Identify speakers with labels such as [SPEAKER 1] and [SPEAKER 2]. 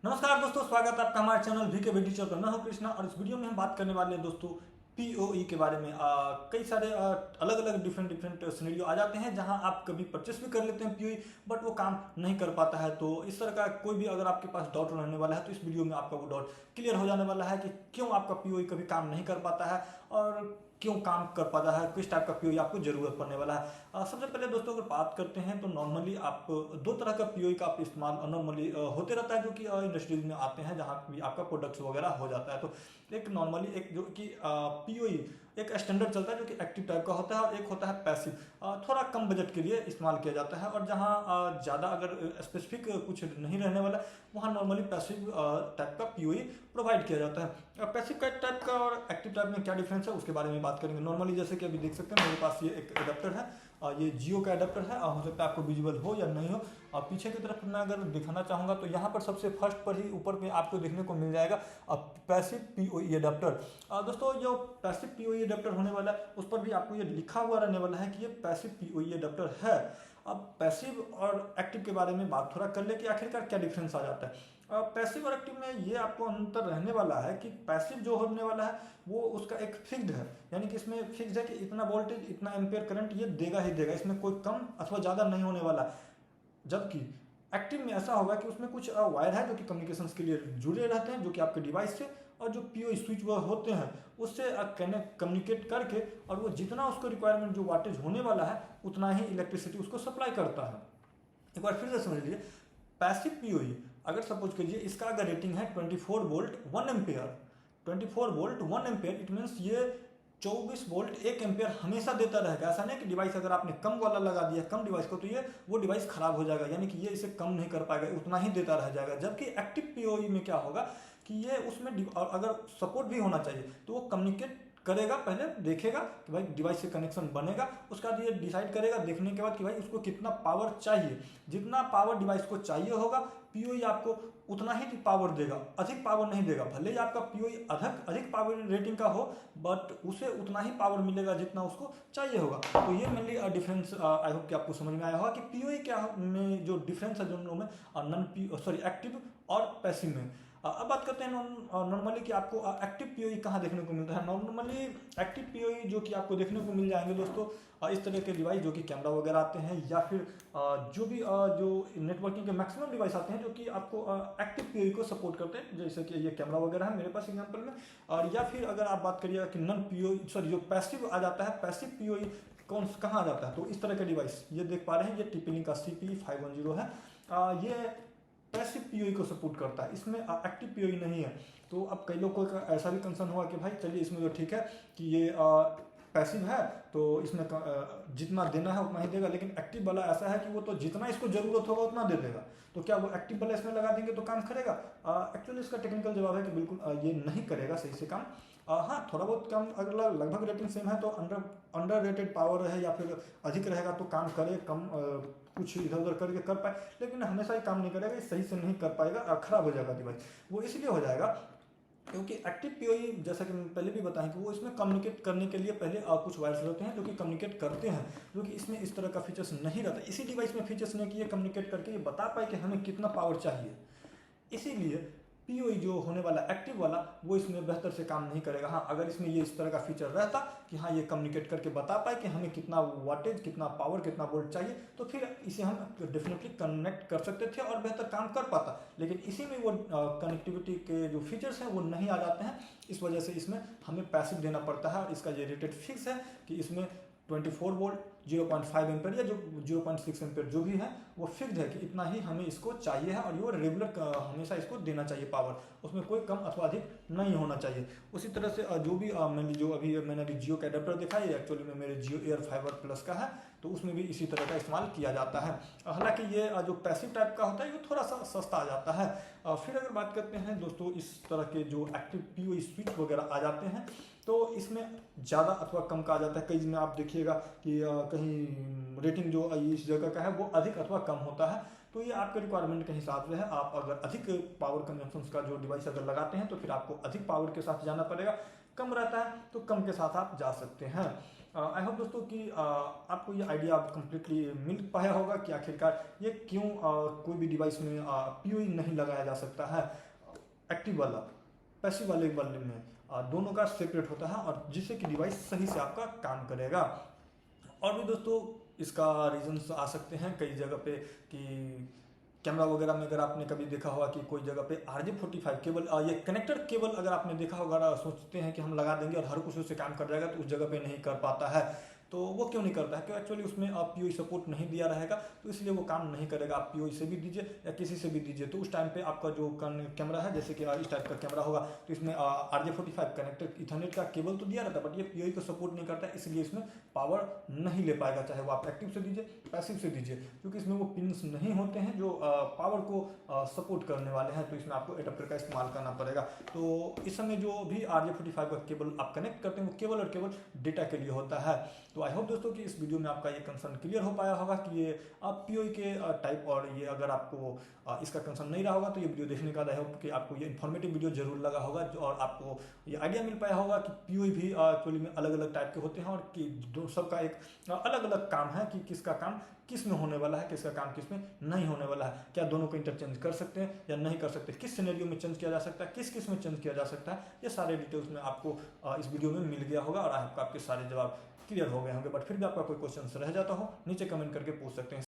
[SPEAKER 1] नमस्कार दोस्तों, स्वागत है आपका हमारे चैनल वी के टीचर पर। मैं हूं कृष्णा और इस वीडियो में हम बात करने वाले हैं दोस्तों पीओई के बारे में। कई सारे अलग अलग डिफरेंट सिनेरियो आ जाते हैं जहां आप कभी परचेस भी कर लेते हैं पीओई, बट वो काम नहीं कर पाता है। तो इस तरह का कोई भी अगर आपके पास डाउट रहने वाला है तो इस वीडियो में आपका वो डाउट क्लियर हो जाने वाला है कि क्यों आपका पीओई कभी काम नहीं कर पाता है और क्यों काम कर पाता है, किस टाइप का पीओई आपको जरूरत पड़ने वाला है। सबसे पहले दोस्तों अगर बात करते हैं तो नॉर्मली आप दो तरह का पीओई का आप इस्तेमाल नॉर्मली होते रहता है जो कि इंडस्ट्रीज में आते हैं जहाँ भी आपका प्रोडक्ट्स वगैरह हो जाता है। तो एक नॉर्मली एक जो कि पीओई एक स्टैंडर्ड चलता है जो कि एक्टिव टाइप का होता है और एक होता है पैसिव, थोड़ा कम बजट के लिए इस्तेमाल किया जाता है। और जहाँ ज़्यादा अगर स्पेसिफिक कुछ नहीं रहने वाला वहाँ नॉर्मली पैसिव टाइप का पीओई प्रोवाइड किया जाता है। पैसिव टाइप का और एक्टिव टाइप में क्या डिफरेंस है उसके बारे में बात करेंगे। नॉर्मली जैसे कि अभी देख सकते हैं मेरे पास ये एक एडाप्टर है, ये जियो का एडाप्टर है। हो सकता है आपको विजुअल हो या नहीं हो। पीछे की तरफ मैं अगर दिखाना चाहूँगा तो यहाँ पर सबसे फर्स्ट पर ही ऊपर में आपको देखने को मिल जाएगा पैसिव पीओई एडाप्टर। दोस्तों जो पैसिव पीओई एडाप्टर होने वाला है उस पर भी आपको ये लिखा हुआ रहने वाला है कि ये पैसिव पीओई एडाप्टर है। अब पैसिव और एक्टिव के बारे में बात थोड़ा कर ले कि आखिरकार क्या डिफरेंस आ जाता है। पैसिव और एक्टिव में ये आपको अंतर रहने वाला है कि पैसिव जो होने वाला है वो उसका एक फिक्स्ड है, यानी कि इसमें फिक्स्ड है कि इतना वोल्टेज इतना एम्पियर करंट ये देगा ही देगा, इसमें कोई कम अथवा ज़्यादा नहीं होने वाला। जबकि एक्टिव में ऐसा होगा कि उसमें कुछ वायर है जो कि कम्युनिकेशन के लिए जुड़े रहते हैं जो कि आपके डिवाइस से, और जो पीओई स्विच वो होते हैं उससे कम्युनिकेट करके और वो जितना उसको रिक्वायरमेंट जो वाटेज होने वाला है उतना ही इलेक्ट्रिसिटी उसको सप्लाई करता है। एक बार फिर से समझ लीजिए, पैसिव पीओई अगर सपोज कीजिए इसका अगर रेटिंग है 24 volt 1 ampere, 24 volt 1 ampere, it means ये 24 वोल्ट 1 एम्पेयर हमेशा देता रहेगा। ऐसा नहीं कि डिवाइस अगर आपने कम वाला लगा दिया कम डिवाइस को तो ये वो डिवाइस खराब हो जाएगा, यानी कि ये इसे कम नहीं कर पाएगा, उतना ही देता रह जाएगा। जबकि एक्टिव पीओई में क्या होगा कि ये उसमें अगर सपोर्ट भी होना चाहिए तो वो कम्युनिकेट करेगा, पहले देखेगा कि भाई डिवाइस से कनेक्शन बनेगा, उसका बाद ये डिसाइड करेगा देखने के बाद कि भाई उसको कितना पावर चाहिए। जितना पावर डिवाइस को चाहिए होगा पीओई आपको उतना ही पावर देगा, अधिक पावर नहीं देगा। भले ही आपका पीओई अधिक पावर रेटिंग का हो बट उसे उतना ही पावर मिलेगा जितना उसको चाहिए होगा। तो ये मेनली डिफरेंस आई होप कि आपको समझ में आया होगा कि पीओई क्या में जो डिफरेंस है दोनों में एक्टिव और पैसिव में। अब बात करते हैं नॉर्मली कि आपको एक्टिव पीओई कहाँ देखने को मिलता है। नॉर्मली एक्टिव पीओई जो कि आपको देखने को मिल जाएंगे दोस्तों इस तरह के डिवाइस जो कि कैमरा वगैरह आते हैं, या फिर जो भी जो नेटवर्किंग के मैक्सिमम डिवाइस आते हैं जो कि आपको एक्टिव पीओई को सपोर्ट करते हैं, जैसे कि ये कैमरा वगैरह है मेरे पास एग्जांपल में। और या फिर अगर आप बात करिएगा कि नॉन पीओई जो पैसिव आ जाता है, पैसिव पीओई कहाँ आ जाता है, तो इस तरह के डिवाइस ये देख पा रहे हैं, ये TP-Link का CP510 है। ये पैसिव पीओई को सपोर्ट करता है, इसमें एक्टिव पीओई नहीं है। तो अब कई लोगों का ऐसा भी कंसर्न हुआ कि भाई चलिए इसमें तो ठीक है कि ये पैसिव है तो इसमें जितना देना है उतना ही देगा, लेकिन एक्टिव वाला ऐसा है कि वो तो जितना इसको जरूरत होगा उतना दे देगा। तो क्या वो एक्टिव वाला इसमें लगा देंगे तो काम करेगा? एक्चुअली इसका टेक्निकल जवाब है कि बिल्कुल ये नहीं करेगा सही से काम। हाँ, थोड़ा बहुत काम अगर लगभग रेटिंग सेम है तो अंडर रेटेड पावर है या फिर अधिक रहेगा तो काम करे, कम कुछ इधर उधर करके कर पाए, लेकिन हमेशा ही काम नहीं करेगा, सही से नहीं कर पाएगा, खराब हो जाएगा डिवाइस। वो इसलिए हो जाएगा क्योंकि एक्टिव पीओई जैसा कि मैं पहले भी बताएं कि वो इसमें कम्युनिकेट करने के लिए पहले कुछ वायर्स रहते हैं जो कि कम्युनिकेट करते हैं, जो कि इसमें इस तरह का फीचर्स नहीं रहता। इसी डिवाइस में फीचर्स नहीं कि ये कम्युनिकेट करके ये बता पाए कि हमें कितना पावर चाहिए। इसीलिए पीओई जो होने वाला एक्टिव वाला वो इसमें बेहतर से काम नहीं करेगा। हाँ, अगर इसमें ये इस तरह का फीचर रहता कि हाँ ये कम्युनिकेट करके बता पाए कि हमें कितना वाटेज, कितना पावर, कितना वोल्ट चाहिए, तो फिर इसे हम डेफिनेटली कनेक्ट कर सकते थे और बेहतर काम कर पाता। लेकिन इसी में वो कनेक्टिविटी के जो फीचर्स हैं वो नहीं आ जाते हैं, इस वजह से इसमें हमें पैसिव देना पड़ता है। और इसका ये रेटेड फिक्स है कि इसमें 24 वोल्ट 0.5 एम्पेयर या जो 0.6 एम्पेयर जो भी है वो फिक्स्ड है कि इतना ही हमें इसको चाहिए है, और ये रेगुलर हमेशा इसको देना चाहिए पावर, उसमें कोई कम अथवा अधिक नहीं होना चाहिए। उसी तरह से जो भी मैंने अभी जियो का एडाप्टर देखा है, एक्चुअली में मेरे जियो एयर फाइबर प्लस का है, तो उसमें भी इसी तरह का इस्तेमाल किया जाता है। हालांकि ये जो पैसिव टाइप का होता है ये थोड़ा सा सस्ता आ जाता है। फिर अगर बात करते हैं दोस्तों इस तरह के जो एक्टिव पीओई स्विच वगैरह आ जाते हैं तो इसमें ज़्यादा अथवा कम का आ जाता है। कई में आप देखिएगा कि कहीं रेटिंग जो इस जगह का है वो अधिक अथवा कम होता है, तो ये आपके रिक्वायरमेंट के हिसाब से है। आप अगर अधिक पावर कंजम्पशन का जो डिवाइस अगर लगाते हैं तो फिर आपको अधिक पावर के साथ जाना पड़ेगा, कम रहता है तो कम के साथ आप जा सकते हैं। आई होप दोस्तों कि आपको ये आइडिया कंप्लीटली मिल पाया होगा कि आखिरकार ये क्यों कोई भी डिवाइस में पीओई नहीं लगाया जा सकता है। एक्टिव वाला पैसिव वाले में दोनों का सेपरेट होता है और जिससे कि डिवाइस सही से आपका काम करेगा। और भी दोस्तों इसका रीजंस आ सकते हैं कई जगह पे कि कैमरा वगैरह में अगर आपने कभी देखा होगा कि कोई जगह पे RJ45 केबल ये कनेक्टेड केबल अगर आपने देखा होगा, सोचते हैं कि हम लगा देंगे और हर कुछ उससे काम कर जाएगा, तो उस जगह पे नहीं कर पाता है। तो वो क्यों नहीं करता है? क्यों? एक्चुअली उसमें आप पीओई सपोर्ट नहीं दिया रहेगा, तो इसलिए वो काम नहीं करेगा। आप पीओई से भी दीजिए या किसी से भी दीजिए, तो उस टाइम पे आपका जो कैमरा है, जैसे कि इस टाइप का कैमरा होगा, तो इसमें RJ45 कनेक्टेड इथरनेट का केबल तो दिया रहता है, बट ये पीओई को सपोर्ट नहीं करता है, इसलिए इसमें पावर नहीं ले पाएगा, चाहे वो आप एक्टिव से दीजिए पैसिव से दीजिए, क्योंकि इसमें वो पिन्स नहीं होते हैं जो पावर को सपोर्ट करने वाले हैं। तो इसमें आपको एडाप्टर का इस्तेमाल करना पड़ेगा। तो इस समय जो भी RJ45 का केबल आप कनेक्ट करते हैं वो केवल और केवल डेटा के लिए होता है। तो आई होप दोस्तों कि इस वीडियो में आपका ये कंसर्न क्लियर हो पाया होगा कि ये आप पीओई के टाइप, और ये अगर आपको इसका कंसर्न नहीं रहा होगा तो ये वीडियो देखने का आई होप कि आपको ये इन्फॉर्मेटिव वीडियो जरूर लगा होगा, और आपको ये आइडिया मिल पाया होगा कि पीओई भी एक्चुअली में अलग अलग टाइप के होते हैं, और कि सबका एक अलग अलग काम है कि किसका काम किस में होने वाला है, किसका काम किस में नहीं होने वाला है, क्या दोनों को इंटरचेंज कर सकते हैं या नहीं कर सकते, किस सिनेरियो में चेंज किया जा सकता है, किस किस में चेंज किया जा सकता है, ये सारे डिटेल्स में आपको इस वीडियो में मिल गया होगा और आपको आपके सारे जवाब क्लियर हो गए होंगे। बट फिर भी आपका कोई क्वेश्चन रह जाता हो नीचे कमेंट करके पूछ सकते हैं।